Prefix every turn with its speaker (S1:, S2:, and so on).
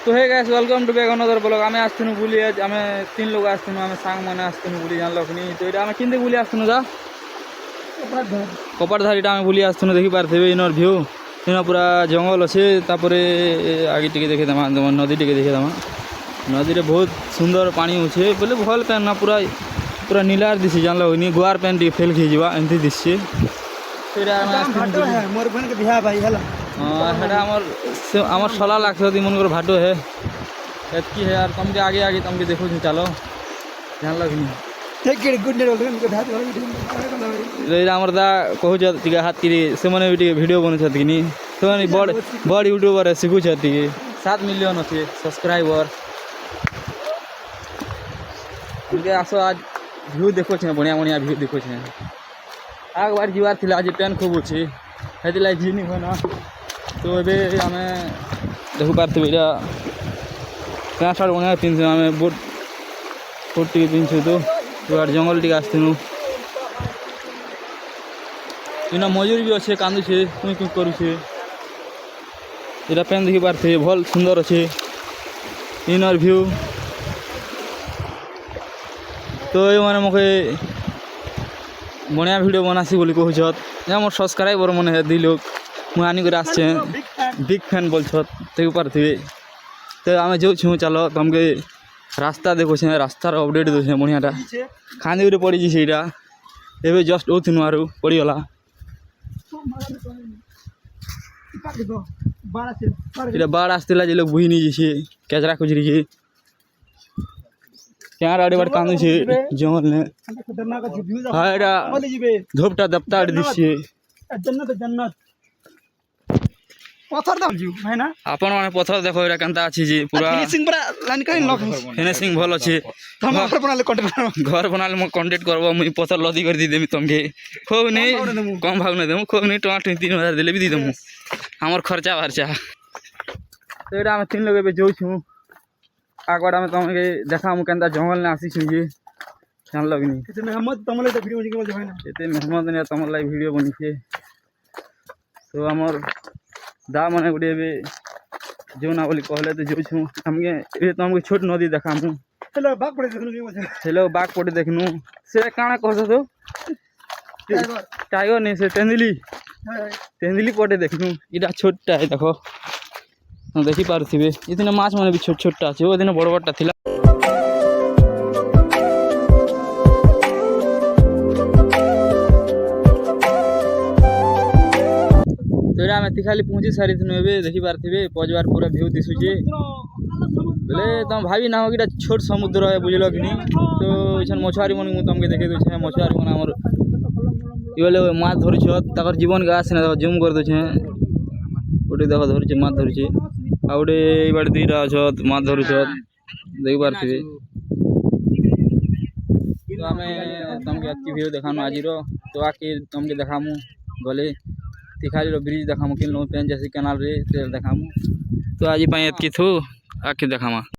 S1: तो hey guys welcome to back another blog आमे आस्तनु बुली आज आमे तीन लोग आस्तनु आमे सांग माने आस्तनु बुली जानलो कि तो एटा आमे किंदे बुली आस्तनु जा कपारधारीटा आमे बुली आस्तनु देखि पारथेबे इनर व्यू इना पूरा जंगल अछि तापरे आगे टिके देखे दमा नदी टिके देखे दमा नदी रे बहुत सुंदर पानी होछे बोले भल पेन ना पूरा पूरा नीलार दिसि जानलो नि गुआर पेन टिके फेल खि जिवा एंती दिसि तेरा
S2: भाटो है मोर बहन के बियाह भाई हला
S1: हां हेडा हमर सला लागथि मन कर भाटो है एतकी है यार तुमके आगे आगे तुमके देखो चलो जानलो कि
S2: टेक के गुड ने रोल के भात
S1: रे हमर दा कहू छ तिका हाथ की से मने वीडियो वीडियो बनु छ कि नी तो नि बड़ यूट्यूबर है सिखु छ ति 7 मिलियन अछि सब्सक्राइबर उनके आसो आज व्यू देखो छ बढ़िया बढ़िया व्यू देखो छ आग बार जीवार थिला आज पेन खूब अछि हेतिला जीनी हो ना तो एबे हमें देखु पारते बेटा क्या साड़ बना पिन से हमें बोट टी पिन से तो यार जंगल टी आस्तनु इना मयूर भी अच्छे कांदू छे कुई कुई करू छे इरा पेन देखि पारते भल सुंदर अच्छे इनर व्यू तो ये माने मके बढ़िया वीडियो बनासी बोली कहू छत मोर सब्सक्राइबर मन है दी लोग मु आनी कर आछे बिग फैन बोल छत देखि पारते तो आमे जो छु चलो तुमके रास्ता देखो छे रास्ता अपडेट दो छे बढ़ियाटा खाने उरे पड़ी जी सेटा एबे जस्ट ओथिनु आरो पड़ी गला इटा बाढ़ आस्तेला जे लोग बुही नि जे केजरा कुजरी के क्या आड़े बार कांदू छे जंगल ने
S2: खतरनाक अछि व्यू
S1: हां एटा धोपटा दपटा दिसछे
S2: जन्नत जन्नत पत्थर दाम जीव है ना
S1: अपन माने पत्थर देखो एरा कंता अछि जी पूरा
S2: फिनिशिंग पूरा लाइन काइन लॉक
S1: फिनिशिंग भल अछि
S2: हम घर बनाले कांटेक्ट
S1: घर बनाले म कांटेक्ट करबो मुई पत्थर लदी कर दी देमी तुमके खूब नहीं कम भाव न देमु खूब नहीं टमाटर 3000 देले भी दी देमु हमर खर्चा खर्चा तो एटा हम तीन लोग एबे जो छु आगवाड़ा में तुमके देखा हम कंता जंगल ने आसी छु जी जानलो कि नहीं
S2: कितने मोहम्मद तमले तो वीडियो बन है ना
S1: एते मेहमान ने तमर लाई वीडियो बनी छे तो हमर दा माने गुडे बे जो ना बोली कहले तो जो छु हमके ए तो हमके छोट नदी देखामु
S2: चलो बाग पड़े देखनु के मजा
S1: हेलो बाग पड़े देखनु से काना कहस तो टाइगर नहीं से तेंदुली पड़े देखनु इटा छोटटा है देखो हम देखि पारथिबे इतने माछ माने भी छोट छोटटा छै ओ दिन बड़ बड़टा थिला तोरा में तिखाली पहुंची सारी थनु एबे देखि पारथिबे पजवार पूरा व्यू दिसुचे बोले तुम भाभी ना हो कि छोट समुद्र है बुझलो कि नहीं तो इछन मछुआरी मन मु तुमके देखे दो छे मछुआरी मन हमर इबले माछ धरि छ तकर जीवन गास ने जूम कर दो छे ओटे देखो धरि छ माछ धरि छ आउडे ई बाड़ दीरा छ माछ धरि छ देखि पारथिबे तो हमें तुमके अच्छी व्यू देखानो आजिरो तो आके तुमके देखामु गले तिखाली रो ब्रिज देखामु किन लो पेन जैसे कैनाल रे ते देखामु तो आज पई एतकी थू आके देखामा।